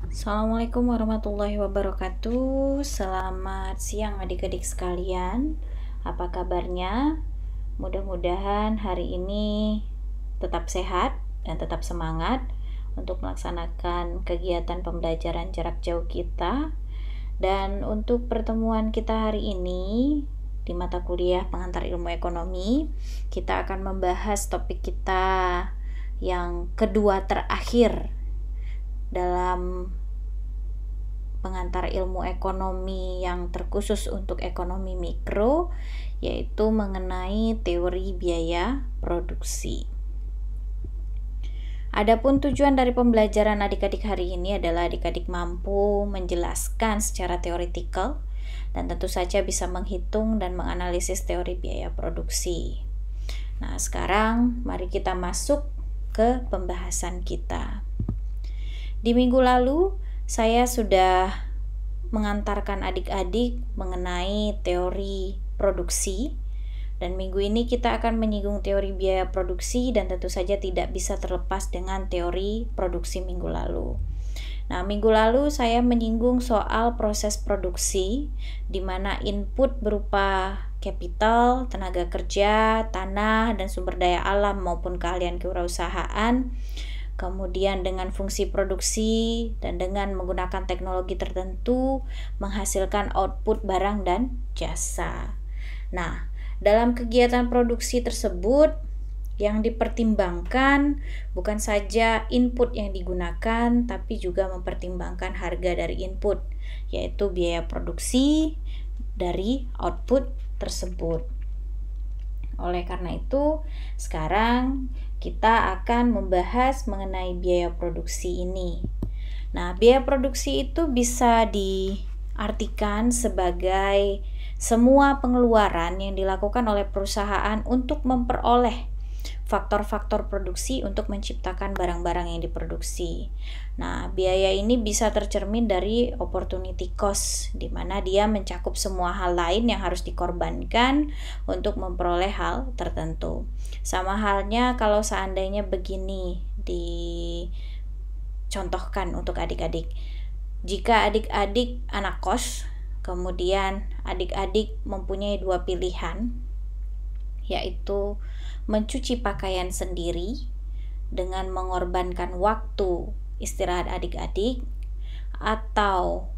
Assalamualaikum warahmatullahi wabarakatuh. Selamat siang adik-adik sekalian. Apa kabarnya? Mudah-mudahan hari ini tetap sehat dan tetap semangat untuk melaksanakan kegiatan pembelajaran jarak jauh kita. Dan untuk pertemuan kita hari ini di mata kuliah pengantar ilmu ekonomi, kita akan membahas topik kita yang kedua terakhir dalam pengantar ilmu ekonomi yang terkhusus untuk ekonomi mikro, yaitu mengenai teori biaya produksi. Adapun tujuan dari pembelajaran adik-adik hari ini adalah adik-adik mampu menjelaskan secara teoritikal dan tentu saja bisa menghitung dan menganalisis teori biaya produksi. Nah, sekarang mari kita masuk ke pembahasan kita. Di minggu lalu saya sudah mengantarkan adik-adik mengenai teori produksi, dan minggu ini kita akan menyinggung teori biaya produksi, dan tentu saja tidak bisa terlepas dengan teori produksi minggu lalu. Nah, minggu lalu saya menyinggung soal proses produksi, di mana input berupa capital, tenaga kerja, tanah, dan sumber daya alam maupun keahlian kewirausahaan, kemudian dengan fungsi produksi dan dengan menggunakan teknologi tertentu menghasilkan output barang dan jasa. Nah, dalam kegiatan produksi tersebut yang dipertimbangkan bukan saja input yang digunakan, tapi juga mempertimbangkan harga dari input, yaitu biaya produksi dari output tersebut. Oleh karena itu, sekarang kita akan membahas mengenai biaya produksi ini. Nah, biaya produksi itu bisa diartikan sebagai semua pengeluaran yang dilakukan oleh perusahaan untuk memperoleh faktor-faktor produksi untuk menciptakan barang-barang yang diproduksi. Nah, biaya ini bisa tercermin dari opportunity cost, di mana dia mencakup semua hal lain yang harus dikorbankan untuk memperoleh hal tertentu. Sama halnya kalau seandainya begini dicontohkan untuk adik-adik. Jika adik-adik anak kos, kemudian adik-adik mempunyai dua pilihan, yaitu mencuci pakaian sendiri dengan mengorbankan waktu istirahat adik-adik, atau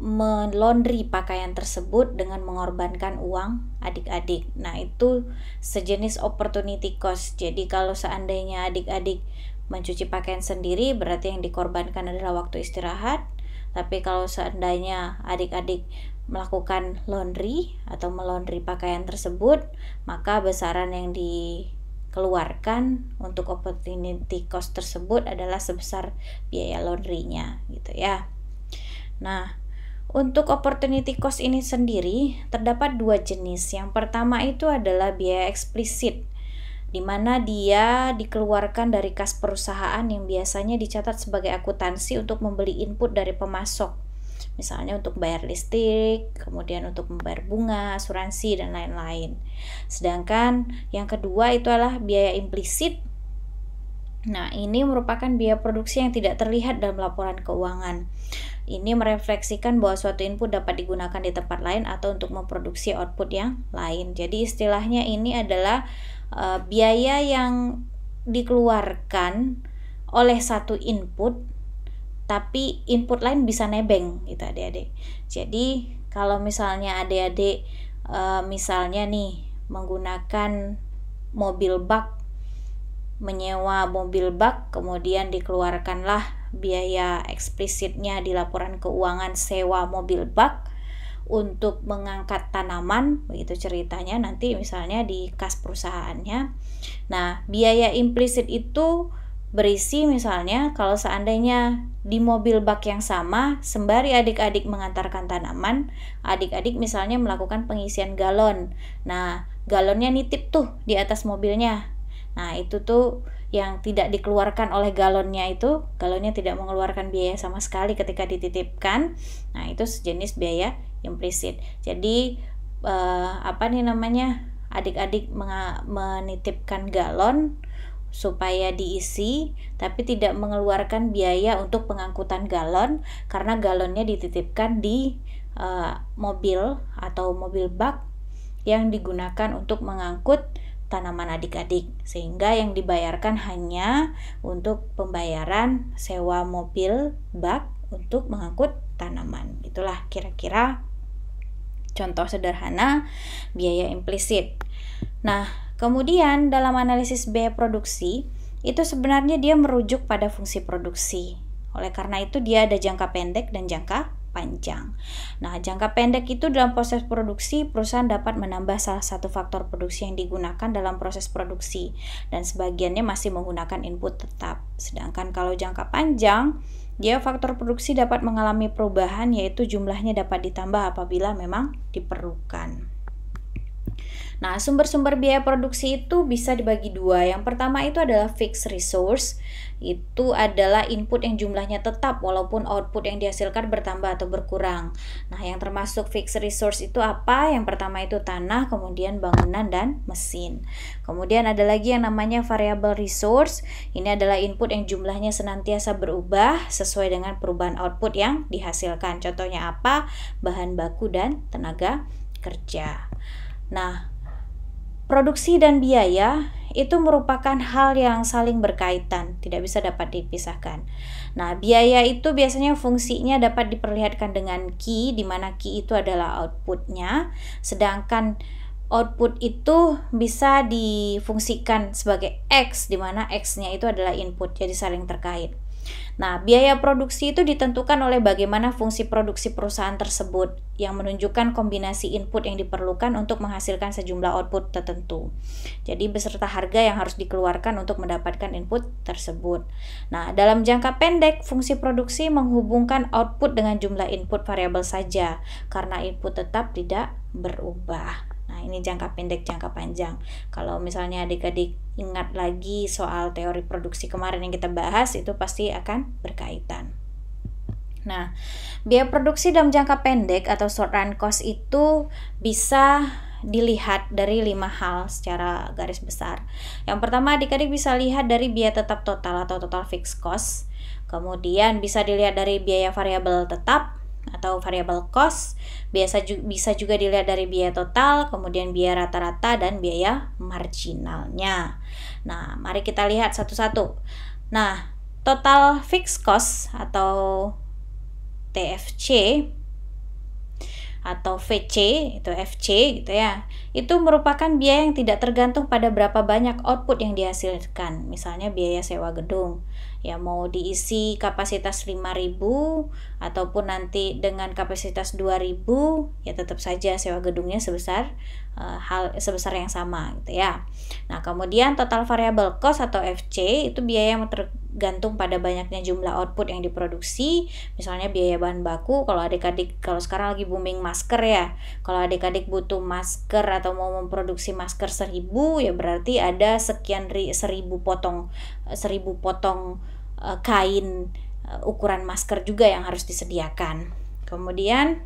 melondri pakaian tersebut dengan mengorbankan uang adik-adik. Nah, itu sejenis opportunity cost. Jadi kalau seandainya adik-adik mencuci pakaian sendiri, berarti yang dikorbankan adalah waktu istirahat. Tapi kalau seandainya adik-adik melakukan laundry atau melondri pakaian tersebut, maka besaran yang dikeluarkan untuk opportunity cost tersebut adalah sebesar biaya laundrynya, gitu ya. Nah, untuk opportunity cost ini sendiri terdapat dua jenis. Yang pertama itu adalah biaya eksplisit, di mana dia dikeluarkan dari kas perusahaan yang biasanya dicatat sebagai akuntansi untuk membeli input dari pemasok. Misalnya untuk bayar listrik, kemudian untuk membayar bunga, asuransi, dan lain-lain. Sedangkan yang kedua itu adalah biaya implisit. Nah, ini merupakan biaya produksi yang tidak terlihat dalam laporan keuangan. Ini merefleksikan bahwa suatu input dapat digunakan di tempat lain atau untuk memproduksi output yang lain. Jadi istilahnya ini adalah biaya yang dikeluarkan oleh satu input, tapi input lain bisa nebeng, gitu adik-adik. Jadi kalau misalnya adik-adik misalnya nih menggunakan mobil bak, menyewa mobil bak, kemudian dikeluarkanlah biaya eksplisitnya di laporan keuangan sewa mobil bak untuk mengangkat tanaman, begitu ceritanya nanti misalnya di kas perusahaannya. Nah, biaya implisit itu berisi misalnya kalau seandainya di mobil bak yang sama, sembari adik-adik mengantarkan tanaman, adik-adik misalnya melakukan pengisian galon. Nah, galonnya nitip tuh di atas mobilnya. Nah, itu tuh yang tidak dikeluarkan oleh galonnya, itu galonnya tidak mengeluarkan biaya sama sekali ketika dititipkan. Nah, itu sejenis biaya implisit. Jadi adik-adik menitipkan galon supaya diisi, tapi tidak mengeluarkan biaya untuk pengangkutan galon karena galonnya dititipkan di mobil atau mobil bak yang digunakan untuk mengangkut tanaman adik-adik, sehingga yang dibayarkan hanya untuk pembayaran sewa mobil bak untuk mengangkut tanaman. Itulah kira-kira contoh sederhana biaya implisit. Nah, kemudian dalam analisis biaya produksi itu sebenarnya dia merujuk pada fungsi produksi. Oleh karena itu dia ada jangka pendek dan jangka panjang. Nah, jangka pendek itu dalam proses produksi perusahaan dapat menambah salah satu faktor produksi yang digunakan dalam proses produksi dan sebagiannya masih menggunakan input tetap. Sedangkan kalau jangka panjang, dia faktor produksi dapat mengalami perubahan, yaitu jumlahnya dapat ditambah apabila memang diperlukan. Nah, sumber-sumber biaya produksi itu bisa dibagi dua. Yang pertama itu adalah fixed resource. Itu adalah input yang jumlahnya tetap walaupun output yang dihasilkan bertambah atau berkurang. Nah, yang termasuk fixed resource itu apa? Yang pertama itu tanah, kemudian bangunan dan mesin. Kemudian ada lagi yang namanya variable resource. Ini adalah input yang jumlahnya senantiasa berubah sesuai dengan perubahan output yang dihasilkan. Contohnya apa? Bahan baku dan tenaga kerja. Nah, produksi dan biaya itu merupakan hal yang saling berkaitan, tidak bisa dapat dipisahkan. Nah, biaya itu biasanya fungsinya dapat diperlihatkan dengan Q, di mana Q itu adalah outputnya, sedangkan output itu bisa difungsikan sebagai X, di mana X-nya itu adalah input, jadi saling terkait. Nah, biaya produksi itu ditentukan oleh bagaimana fungsi produksi perusahaan tersebut yang menunjukkan kombinasi input yang diperlukan untuk menghasilkan sejumlah output tertentu. Jadi beserta harga yang harus dikeluarkan untuk mendapatkan input tersebut. Nah, dalam jangka pendek, fungsi produksi menghubungkan output dengan jumlah input variabel saja karena input tetap tidak berubah. Nah, ini jangka pendek, jangka panjang. Kalau misalnya adik-adik ingat lagi soal teori produksi kemarin yang kita bahas, itu pasti akan berkaitan. Nah, biaya produksi dalam jangka pendek atau short run cost itu bisa dilihat dari 5 hal secara garis besar. Yang pertama, adik-adik bisa lihat dari biaya tetap total atau total fixed cost. Kemudian bisa dilihat dari biaya variabel tetap atau variable cost, bisa juga dilihat dari biaya total, kemudian biaya rata-rata dan biaya marginalnya. Nah, mari kita lihat satu-satu. Nah, total fixed cost atau TFC atau VC, itu FC gitu ya. Itu merupakan biaya yang tidak tergantung pada berapa banyak output yang dihasilkan. Misalnya biaya sewa gedung. Ya mau diisi kapasitas 5.000 ataupun nanti dengan kapasitas 2.000, ya tetap saja sewa gedungnya sebesar yang sama gitu ya. Nah, kemudian total variable cost atau FC itu biaya yang tergantung pada banyaknya jumlah output yang diproduksi. Misalnya biaya bahan baku, kalau sekarang lagi booming masker ya. Kalau adik-adik butuh masker atau mau memproduksi masker 1.000, ya berarti ada sekian 1.000 potong kain ukuran masker juga yang harus disediakan. Kemudian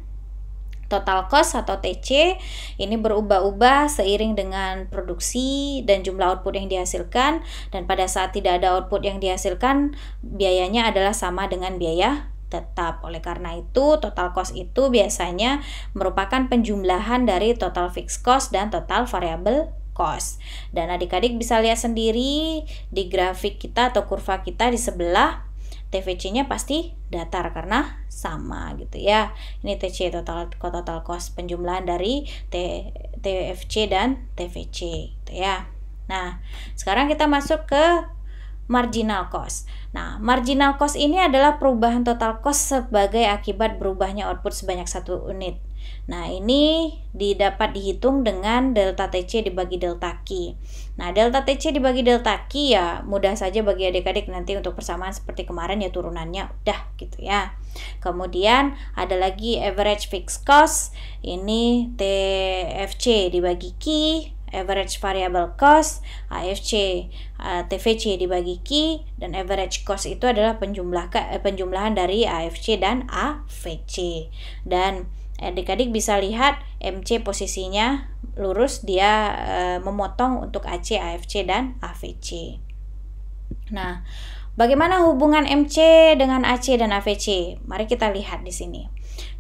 total cost atau TC ini berubah-ubah seiring dengan produksi dan jumlah output yang dihasilkan, dan pada saat tidak ada output yang dihasilkan biayanya adalah sama dengan biaya tetap. Oleh karena itu total cost itu biasanya merupakan penjumlahan dari total fixed cost dan total variable cost. Dan adik-adik bisa lihat sendiri di grafik kita atau kurva kita di sebelah, TVC-nya pasti datar karena sama gitu ya. Ini TC total cost, penjumlahan dari TFC dan TVC gitu ya. Nah, sekarang kita masuk ke marginal cost. Nah, marginal cost ini adalah perubahan total cost sebagai akibat berubahnya output sebanyak 1 unit. Nah, ini dapat dihitung dengan delta TC dibagi delta Q. Nah, delta TC dibagi delta Q ya mudah saja bagi adik-adik nanti untuk persamaan seperti kemarin ya, turunannya udah gitu ya. Kemudian ada lagi average fixed cost, ini TFC dibagi Q, average variable cost, AFC, TVC dibagi Q, dan average cost itu adalah penjumlahan dari AFC dan AVC. Dan adik-adik bisa lihat MC posisinya lurus, dia memotong untuk AC, AFC, dan AVC. Nah, bagaimana hubungan MC dengan AC dan AVC? Mari kita lihat di sini.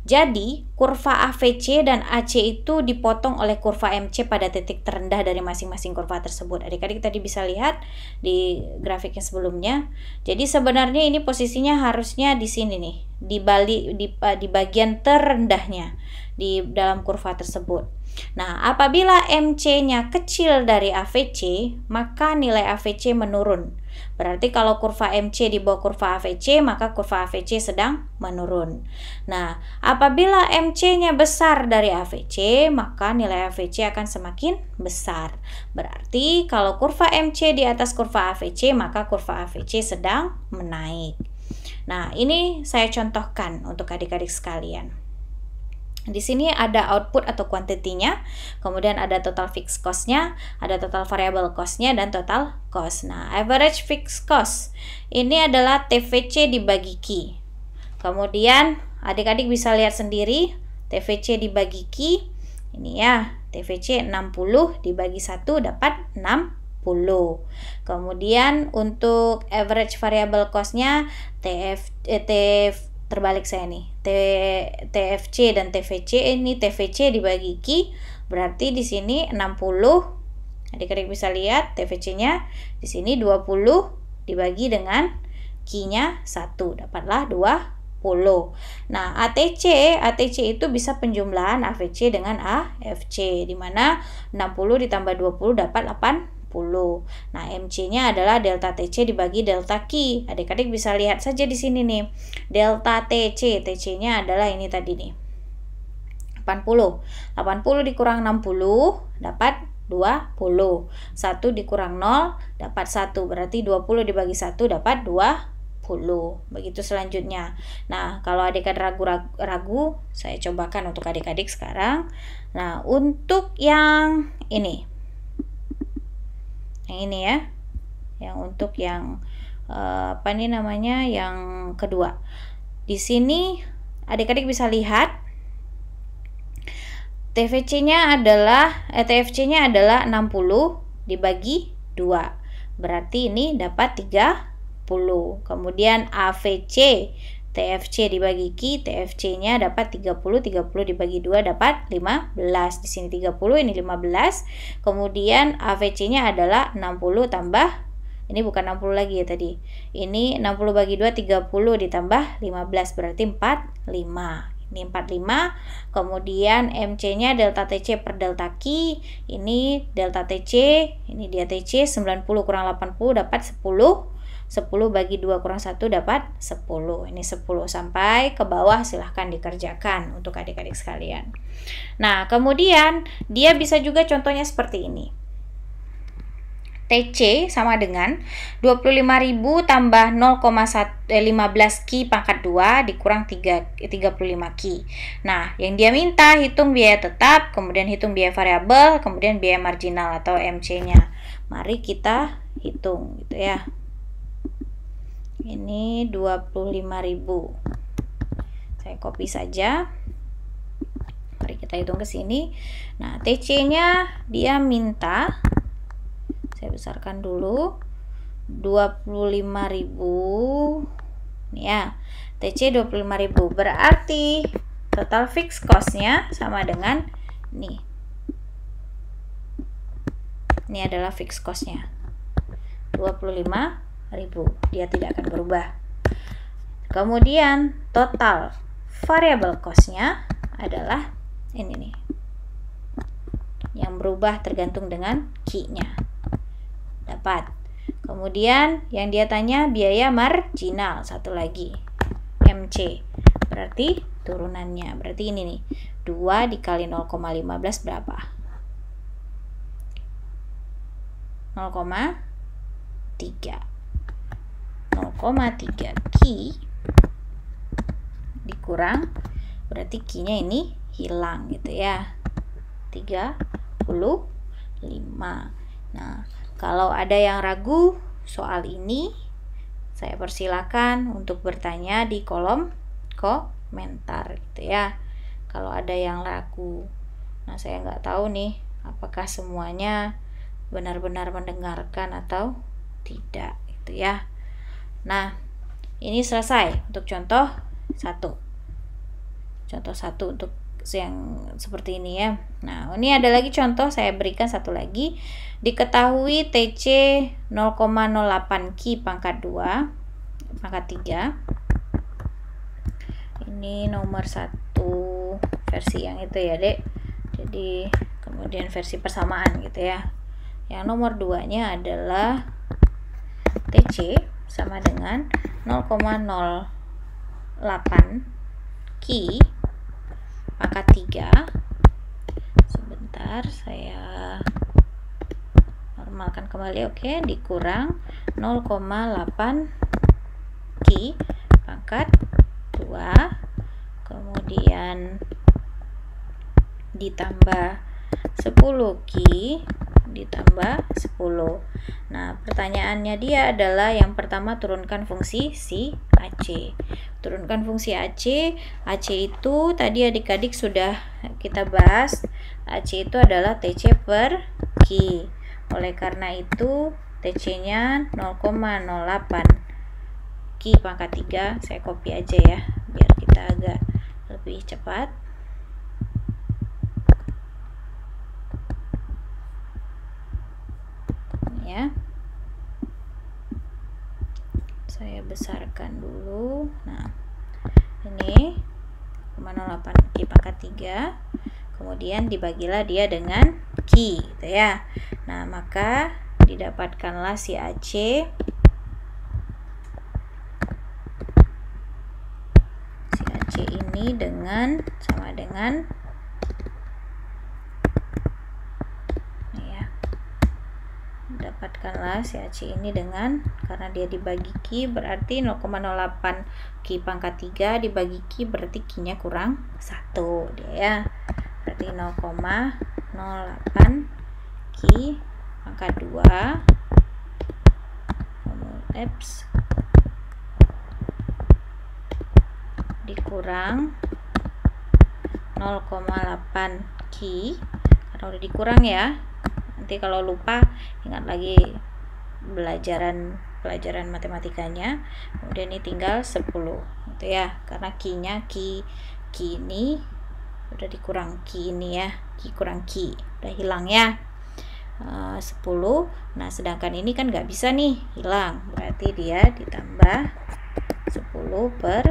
Jadi, kurva AVC dan AC itu dipotong oleh kurva MC pada titik terendah dari masing-masing kurva tersebut. Adik-adik tadi bisa lihat di grafiknya sebelumnya. Jadi sebenarnya ini posisinya harusnya di sini nih, di bagian terendahnya di dalam kurva tersebut. Nah, apabila MC-nya kecil dari AVC, maka nilai AVC menurun. Berarti kalau kurva MC di bawah kurva AVC, maka kurva AVC sedang menurun. Nah, apabila MC-nya besar dari AVC, maka nilai AVC akan semakin besar. Berarti kalau kurva MC di atas kurva AVC, maka kurva AVC sedang menaik. Nah, ini saya contohkan untuk adik-adik sekalian. Di sini ada output atau kuantitinya, kemudian ada total fixed cost-nya, ada total variable cost-nya, dan total cost. Nah, average fixed cost ini adalah TVC dibagi Q. Kemudian adik-adik bisa lihat sendiri TVC dibagi Q. Ini ya, TVC 60 dibagi 1 dapat 60. Kemudian untuk average variable cost-nya terbalik saya nih, TFC dan TVC, ini TVC dibagi Q, berarti di sini 60. Adik-adik bisa lihat TVC-nya di sini 20 dibagi dengan Q-nya 1, dapatlah 20. Nah, ATC itu bisa penjumlahan AVC dengan AFC, di mana 60 ditambah 20 dapat 80. Nah, MC-nya adalah delta TC dibagi delta Q. Adik-adik bisa lihat saja di sini nih. Delta TC, TC-nya adalah ini tadi nih. 80. 80 dikurang 60 dapat 20. 1 dikurang 0 dapat 1. Berarti 20 dibagi 1 dapat 20. Begitu selanjutnya. Nah, kalau adik-adik ragu, saya cobakan untuk adik-adik sekarang. Nah, untuk yang ini. Yang ini ya, yang untuk yang yang kedua. Di sini adik-adik bisa lihat TVC-nya adalah TFC-nya adalah 60 dibagi 2. Berarti ini dapat 30. Kemudian AVC TFC dibagi Q, TFC-nya dapat 30 dibagi 2 dapat 15. Di sini 30, ini 15. Kemudian AVC-nya adalah 60 tambah, ini bukan 60 lagi ya tadi. Ini 60 bagi 2 30 ditambah 15 berarti 45. Ini 45. Kemudian MC-nya delta TC per delta Q. Ini delta TC, ini dia TC, 90 kurang 80 dapat 10. 10 bagi 2 kurang 1 dapat 10. Ini 10 sampai ke bawah, silahkan dikerjakan untuk adik-adik sekalian. Nah, kemudian dia bisa juga contohnya seperti ini. TC sama dengan 25.000 tambah 0,15 Q pangkat 2 dikurang 35 Q. Nah, yang dia minta hitung biaya tetap, kemudian hitung biaya variabel, kemudian biaya marginal atau MC-nya. Mari kita hitung gitu ya. Ini 25.000. Saya copy saja. Mari kita hitung ke sini. Nah, TC-nya dia minta, saya besarkan dulu, 25.000. Nih ya, TC 25.000. Berarti total fixed cost-nya sama dengan nih. Ini adalah fixed cost-nya. 25.000. Dia tidak akan berubah. Kemudian total variable cost-nya adalah ini nih, yang berubah tergantung dengan Q-nya. Dapat. Kemudian yang dia tanya biaya marginal, satu lagi MC, berarti turunannya, berarti ini nih, 2 dikali 0,15 berapa? 0,3. 0,3 Q dikurang, berarti Q-nya ini hilang gitu ya, 35. Nah, kalau ada yang ragu soal ini, saya persilakan untuk bertanya di kolom komentar gitu ya, kalau ada yang ragu. Nah, saya nggak tahu nih apakah semuanya benar-benar mendengarkan atau tidak. gitu ya. Nah, ini selesai untuk contoh 1. Contoh 1 untuk yang seperti ini ya. Nah, ini ada lagi contoh, saya berikan satu lagi. Diketahui TC 0,08 Ki pangkat 2 pangkat 3. Ini nomor 1 versi yang itu ya, Dek. Jadi kemudian versi persamaan gitu ya. Yang nomor 2-nya adalah TC sama dengan 0,08 Ki pangkat 3. Sebentar, saya normalkan kembali. Oke, dikurang 0,8 Ki pangkat 2, kemudian ditambah 10 Ki ditambah 10. Nah, pertanyaannya dia adalah yang pertama, turunkan fungsi si AC. Turunkan fungsi AC. AC itu tadi adik-adik sudah kita bahas. AC itu adalah TC per Ki. Oleh karena itu TC-nya 0,08 Ki pangkat 3. Saya copy aja ya biar kita agak lebih cepat. Ya, saya besarkan dulu. Nah, ini 0,08 Ki pangkat 3, kemudian dibagilah dia dengan Ki gitu ya. Nah, maka didapatkanlah si AC ini dengan sama dengan dapatkanlah si AC ini dengan, karena dia dibagi Ki berarti 0,08 Ki pangkat 3 dibagi Ki berarti Ki-nya kurang 1 dia ya. Berarti 0,08 Ki pangkat 2 dikurang 0,8 Ki, karena udah dikurang ya. Nanti kalau lupa ingat lagi pelajaran matematikanya. Kemudian ini tinggal 10 gitu ya, karena Ki-nya Ki ini udah dikurang Ki ini ya, Ki kurang Ki udah hilang ya. 10. Nah, sedangkan ini kan nggak bisa nih hilang, berarti dia ditambah 10 per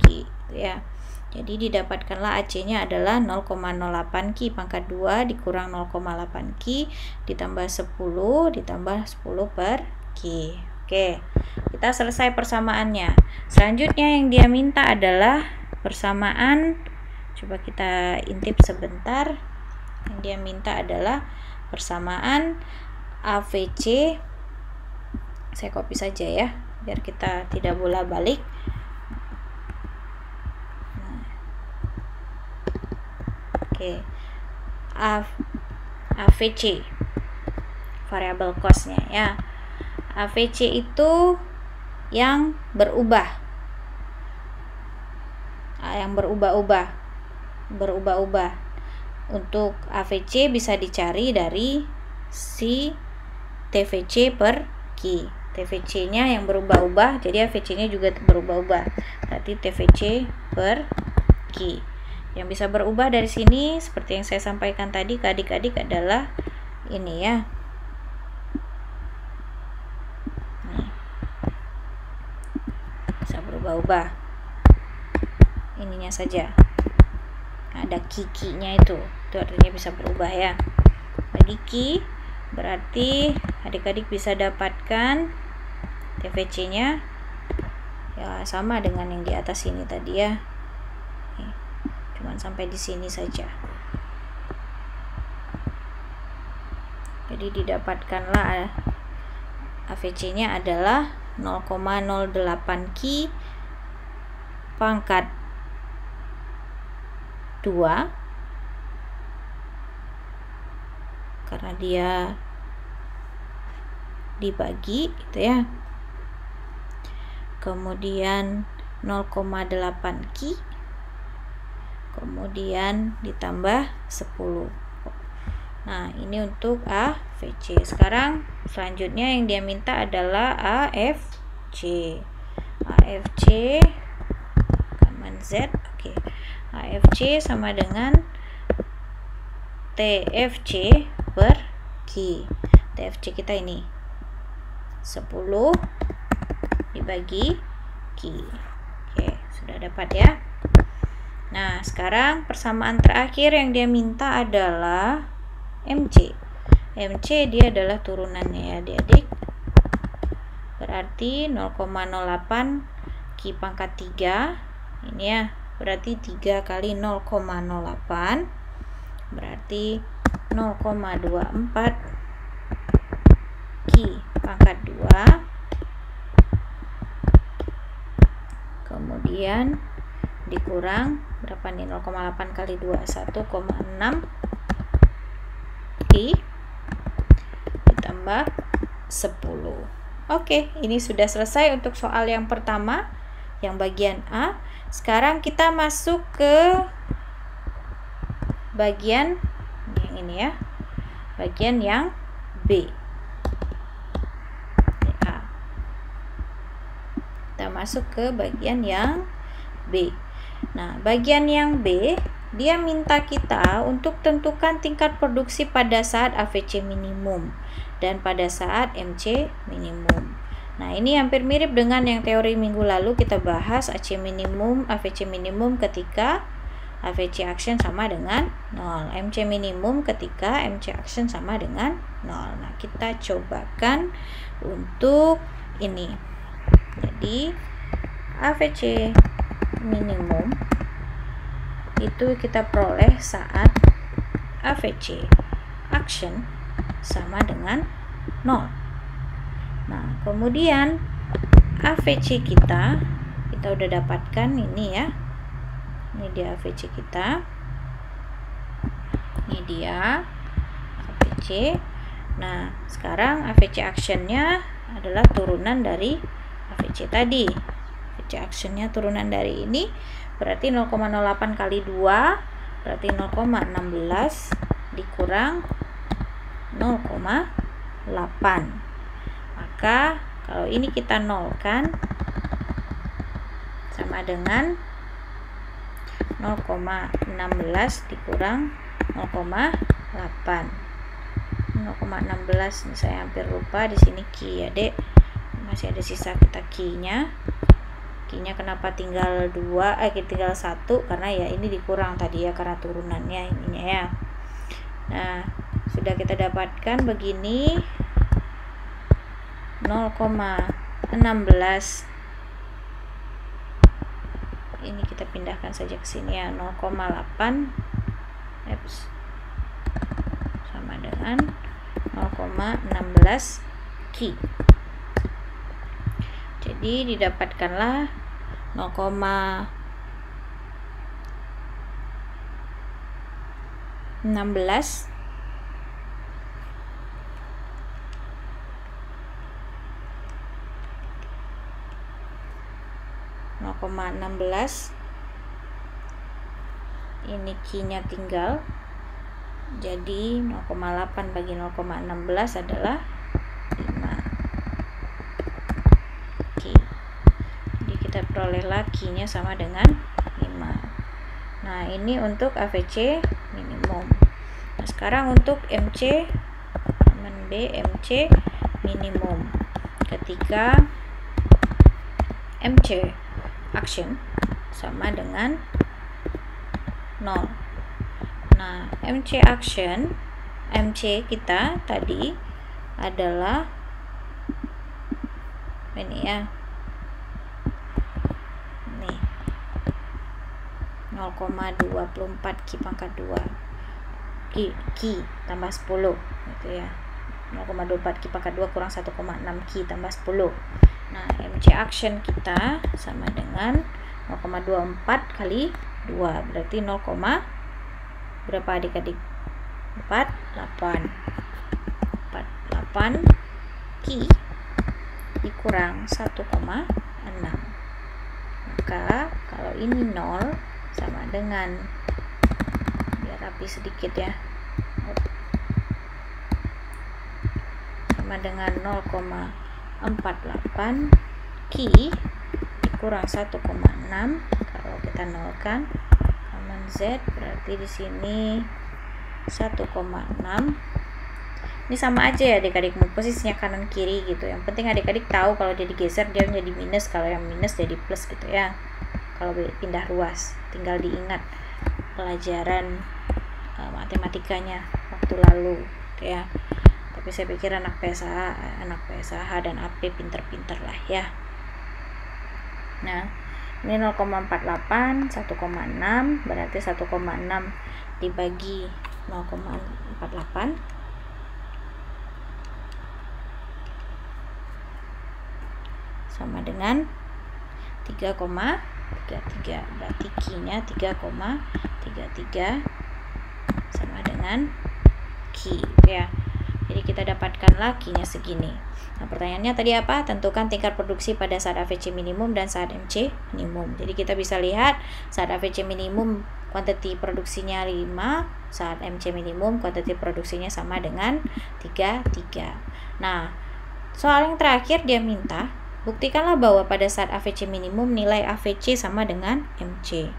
Ki gitu ya. Jadi didapatkanlah AC-nya adalah 0,08 Ki pangkat 2 dikurang 0,8 Ki ditambah 10 ditambah 10 per Ki. Oke, kita selesai persamaannya. Selanjutnya yang dia minta adalah persamaan. Coba kita intip sebentar. Yang dia minta adalah persamaan AVC. Saya copy saja ya, biar kita tidak bolak-balik. Oke, AVC variable cost-nya ya. AVC itu yang berubah, yang berubah-ubah. Untuk AVC bisa dicari dari si TVC per Ki. TVC-nya yang berubah-ubah, jadi AVC-nya juga berubah-ubah. Berarti TVC per Ki. Yang bisa berubah dari sini seperti yang saya sampaikan tadi ke adik-adik adalah ini ya. Nih. Bisa berubah-ubah. Ininya saja. Ada Ki-nya itu artinya bisa berubah ya. Bagi Ki berarti adik-adik bisa dapatkan TVC-nya ya sama dengan yang di atas ini tadi ya. Cuman sampai di sini saja. Jadi didapatkanlah AVC-nya adalah 0,08 Ki pangkat 2, karena dia dibagi gitu ya. Kemudian 0,8 Ki, kemudian ditambah 10. Nah, ini untuk AVC. Sekarang selanjutnya yang dia minta adalah AFC. AFC command Z. Oke. AFC sama dengan TFC per Q. TFC kita ini 10 dibagi Q. Oke, sudah dapat ya. Nah, sekarang persamaan terakhir yang dia minta adalah MC. MC dia adalah turunannya ya adik-adik. Berarti 0,08 Q pangkat 3. Ini ya, berarti 3 kali 0,08 berarti 0,24 Q pangkat 2. Kemudian dikurang berapa nih, 0,8 kali 2 1,6 Q ditambah 10. Oke, ini sudah selesai untuk soal yang pertama, yang bagian A. Sekarang kita masuk ke bagian yang ini ya, bagian yang B. Ini A. Kita masuk ke bagian yang B. Nah, bagian yang B, dia minta kita untuk tentukan tingkat produksi pada saat AVC minimum dan pada saat MC minimum. Nah, ini hampir mirip dengan yang teori minggu lalu kita bahas AC minimum, AVC minimum ketika AVC action sama dengan 0, MC minimum ketika MC action sama dengan 0. Nah, kita cobakan untuk ini. Jadi, AVC minimum itu kita peroleh saat AVC action sama dengan 0. Nah, kemudian AVC kita udah dapatkan ini ya. Ini dia AVC kita. Ini dia AVC. Nah, sekarang AVC actionnya adalah turunan dari AVC tadi. AVC actionnya turunan dari ini, berarti 0,08 kali 2 berarti 0,16 dikurang 0,8. Maka kalau ini kita nolkan sama dengan 0,16 dikurang 0,8. 0,16 ini saya hampir lupa di sini Q ya, Dek. Masih ada sisa kita Q-nya. Q-nya kenapa tinggal 2? Tinggal 1 karena ya ini dikurang tadi ya karena turunannya ininya ya. Nah, sudah kita dapatkan begini 0,16. Ini kita pindahkan saja ke sini ya, 0,8 sama dengan 0,16 Q. Jadi didapatkanlah 0,16 ini Q-nya tinggal, jadi 0,8 bagi 0,16 adalah 5 Q. Jadi kita perolehlah Q-nya sama dengan 5. Nah, ini untuk AVC minimum. Nah, sekarang untuk MC B, MC minimum ketika MC action sama dengan 0. Nah, MC action, MC kita tadi adalah ini ya, nih 0,24 Q pangkat 2 Q tambah 10 gitu ya. 0,24 Q pangkat 2 kurang 1,6 Q tambah 10. Nah, MC action kita sama dengan 0,24 kali 2 berarti 0, berapa adik-adik? 48 Q dikurang 1,6. Maka kalau ini 0 sama dengan, biar rapi sedikit ya, sama dengan 0,48 Q dikurang 1,6. Kalau kita nolkan common Z, berarti di sini 1,6. Ini sama aja ya adik-adik, mau posisinya kanan kiri gitu. Yang penting adik-adik tahu kalau dia digeser dia menjadi minus, kalau yang minus jadi plus gitu ya. Kalau pindah ruas, tinggal diingat pelajaran matematikanya waktu lalu gitu ya. Tapi saya pikir anak PSH dan AP pinter-pinter lah ya. Nah, ini 0,48, 1,6, berarti 1,6 dibagi 0,48 sama dengan 3,33. Berarti Q-nya 3,33 sama dengan Q ya. Jadi kita dapatkanlah Q-nya segini. Nah, pertanyaannya tadi apa? Tentukan tingkat produksi pada saat AVC minimum dan saat MC minimum. Jadi kita bisa lihat saat AVC minimum kuantiti produksinya 5, saat MC minimum kuantiti produksinya sama dengan 33. Nah, soal yang terakhir dia minta buktikanlah bahwa pada saat AVC minimum nilai AVC sama dengan MC.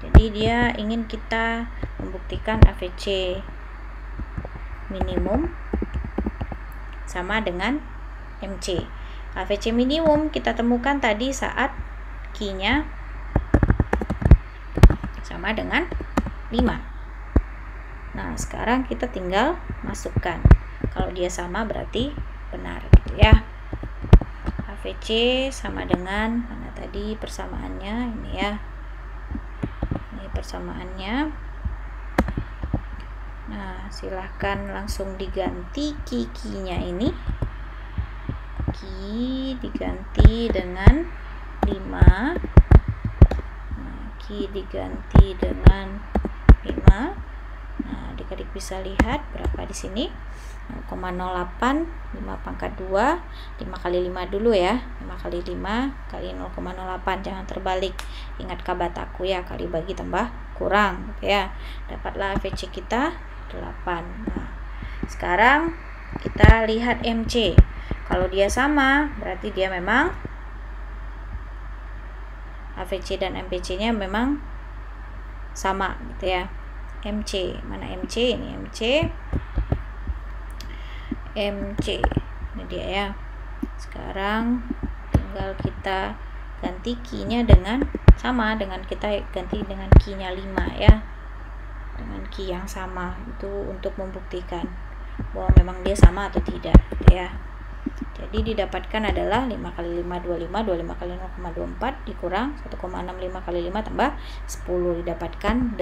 Jadi dia ingin kita membuktikan AVC minimum sama dengan MC. AVC minimum kita temukan tadi saat Q-nya sama dengan 5. Nah, sekarang kita tinggal masukkan. Kalau dia sama berarti benar gitu ya. AVC sama dengan mana tadi persamaannya ini ya. Ini persamaannya. Nah, silahkan langsung diganti Q-nya ini. Q diganti dengan 5. Nah, Q diganti dengan 5. Nah, adik-adik bisa lihat berapa di sini. 0,08, 5 pangkat 2, 5 kali 5 dulu ya, 5 kali 5 kali 0,08, jangan terbalik, ingat kabataku ya, kali bagi tambah kurang gitu ya. Dapatlah AVC kita 8. Nah, sekarang kita lihat MC. Kalau dia sama berarti dia memang AVC dan MPC nya memang sama gitu ya. MC, mana MC? Ini MC, ini dia ya. Sekarang tinggal kita ganti Q-nya dengan sama dengan kita ganti dengan Q-nya 5 ya, dengan Q yang sama, itu untuk membuktikan bahwa memang dia sama atau tidak gitu ya. Jadi didapatkan adalah 5 kali 5 25, 25 kali 0,24 dikurang 1,65 kali 5 tambah 10, didapatkan 8.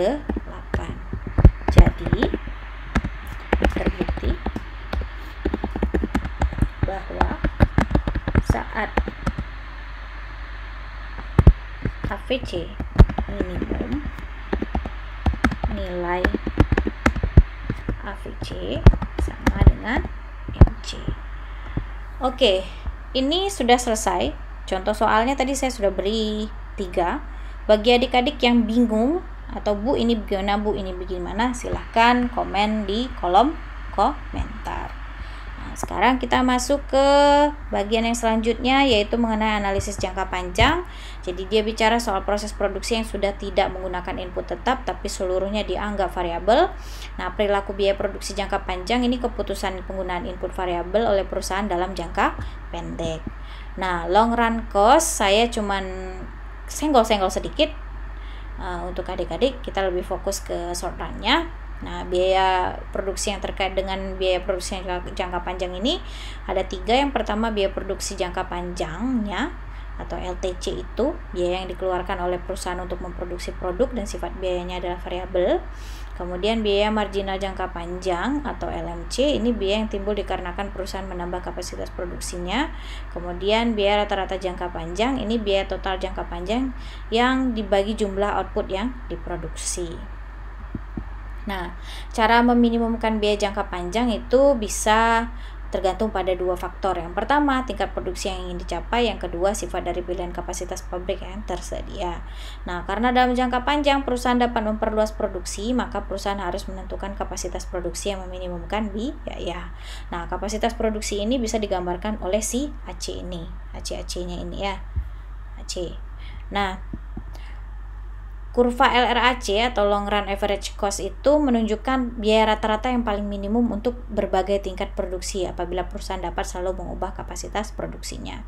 Jadi terbukti bahwa saat AVC minimum nilai AVC sama dengan MC. Oke, ini sudah selesai. Contoh soalnya tadi saya sudah beri 3. Bagi adik-adik yang bingung atau Bu ini bagaimana, Bu ini bagaimana, silahkan komen di kolom komentar. Nah, sekarang kita masuk ke bagian yang selanjutnya, yaitu mengenai analisis jangka panjang. Jadi dia bicara soal proses produksi yang sudah tidak menggunakan input tetap tapi seluruhnya dianggap variabel. Nah, perilaku biaya produksi jangka panjang ini keputusan penggunaan input variabel oleh perusahaan dalam jangka pendek. Nah, long run cost saya cuman senggol-senggol sedikit. Untuk adik-adik kita lebih fokus ke short run-nya. Nah, biaya produksi yang terkait dengan biaya produksi jangka panjang ini ada 3. Yang pertama biaya produksi jangka panjangnya atau LTC, itu biaya yang dikeluarkan oleh perusahaan untuk memproduksi produk dan sifat biayanya adalah variabel. Kemudian biaya marginal jangka panjang atau LMC, ini biaya yang timbul dikarenakan perusahaan menambah kapasitas produksinya. Kemudian biaya rata-rata jangka panjang, ini biaya total jangka panjang yang dibagi jumlah output yang diproduksi. Nah, cara meminimumkan biaya jangka panjang itu bisa tergantung pada dua faktor. Yang pertama, tingkat produksi yang ingin dicapai. Yang kedua, sifat dari pilihan kapasitas pabrik yang tersedia. Nah, karena dalam jangka panjang perusahaan dapat memperluas produksi, maka perusahaan harus menentukan kapasitas produksi yang meminimumkan biaya. Nah, kapasitas produksi ini bisa digambarkan oleh si AC ini. AC-nya ini ya. AC. Nah, kurva LRAC atau long run average cost itu menunjukkan biaya rata-rata yang paling minimum untuk berbagai tingkat produksi apabila perusahaan dapat selalu mengubah kapasitas produksinya.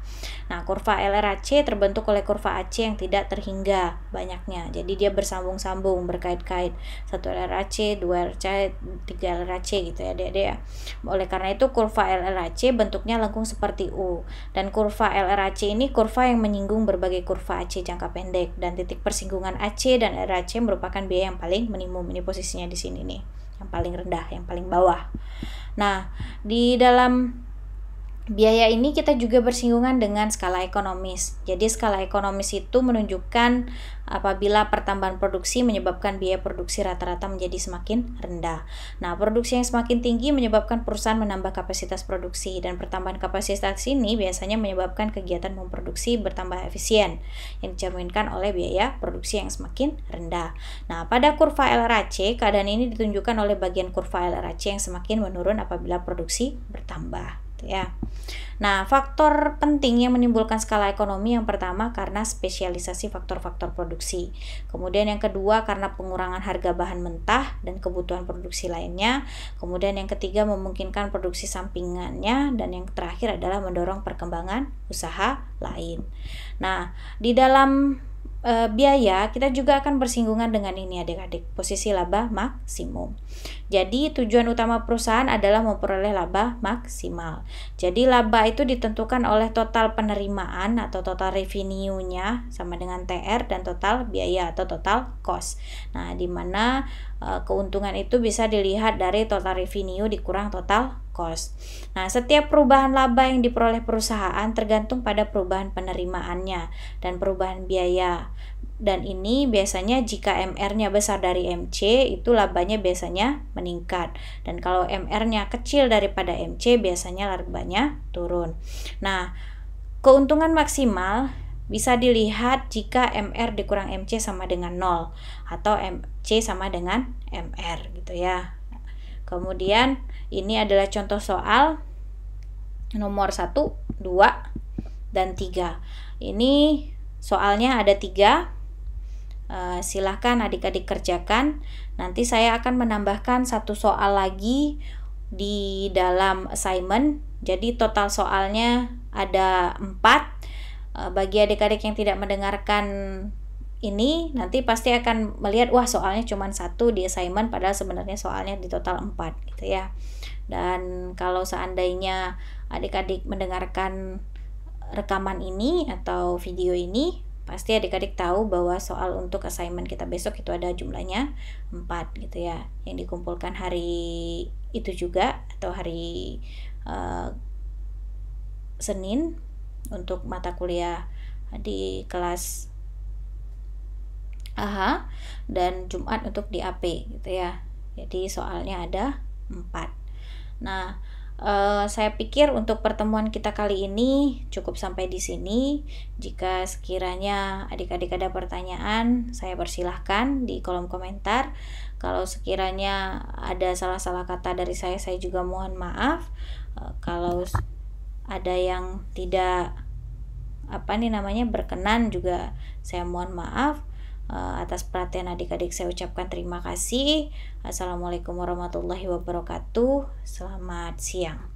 Nah, kurva LRAC terbentuk oleh kurva AC yang tidak terhingga banyaknya. Jadi dia bersambung-sambung, berkait-kait. 1 LRAC, 2 LRAC, 3 LRAC gitu ya, Dek. Oleh karena itu kurva LRAC bentuknya lengkung seperti U. Dan kurva LRAC ini kurva yang menyinggung berbagai kurva AC jangka pendek, dan titik persinggungan AC dan LRAC merupakan biaya yang paling minimum. Ini posisinya di sini nih, yang paling rendah, yang paling bawah. Nah, di dalam biaya ini kita juga bersinggungan dengan skala ekonomis. Jadi skala ekonomis itu menunjukkan apabila pertambahan produksi menyebabkan biaya produksi rata-rata menjadi semakin rendah. Nah, produksi yang semakin tinggi menyebabkan perusahaan menambah kapasitas produksi, dan pertambahan kapasitas ini biasanya menyebabkan kegiatan memproduksi bertambah efisien yang dicerminkan oleh biaya produksi yang semakin rendah. Nah, pada kurva LRAC, keadaan ini ditunjukkan oleh bagian kurva LRAC yang semakin menurun apabila produksi bertambah. Ya. Nah, faktor penting yang menimbulkan skala ekonomi yang pertama karena spesialisasi faktor-faktor produksi. Kemudian yang kedua karena pengurangan harga bahan mentah dan kebutuhan produksi lainnya. Kemudian yang ketiga memungkinkan produksi sampingannya, dan yang terakhir adalah mendorong perkembangan usaha lain. Nah, di dalam biaya kita juga akan bersinggungan dengan ini adik-adik, posisi laba maksimum. Jadi tujuan utama perusahaan adalah memperoleh laba maksimal. Jadi laba itu ditentukan oleh total penerimaan atau total revenue-nya sama dengan TR, dan total biaya atau total cost. Nah, di mana keuntungan itu bisa dilihat dari total revenue dikurang total cost. Nah, setiap perubahan laba yang diperoleh perusahaan tergantung pada perubahan penerimaannya dan perubahan biaya. Dan ini biasanya jika MR-nya besar dari MC, itu labanya biasanya meningkat. Dan kalau MR-nya kecil daripada MC, biasanya labanya turun. Nah, keuntungan maksimal bisa dilihat jika MR dikurang MC sama dengan 0 atau MC sama dengan MR gitu ya. Kemudian ini adalah contoh soal nomor 1, 2, dan 3. Ini soalnya ada 3. Silahkan adik-adik kerjakan. Nanti saya akan menambahkan 1 soal lagi di dalam assignment. Jadi total soalnya ada 4. Bagi adik-adik yang tidak mendengarkan ini, nanti pasti akan melihat wah soalnya cuma 1 di assignment, padahal sebenarnya soalnya di total 4 gitu ya. Dan kalau seandainya adik-adik mendengarkan rekaman ini atau video ini, pasti adik-adik tahu bahwa soal untuk assignment kita besok itu ada jumlahnya 4 gitu ya, yang dikumpulkan hari itu juga atau hari Senin untuk mata kuliah di kelas AHA, dan Jumat untuk di AP gitu ya. Jadi soalnya ada 4. Nah, saya pikir untuk pertemuan kita kali ini cukup sampai di sini. Jika sekiranya adik-adik ada pertanyaan, saya persilahkan di kolom komentar. Kalau sekiranya ada salah-salah kata dari saya juga mohon maaf. Kalau ada yang tidak berkenan juga saya mohon maaf. Atas perhatian adik-adik saya ucapkan terima kasih. Assalamualaikum warahmatullahi wabarakatuh. Selamat siang.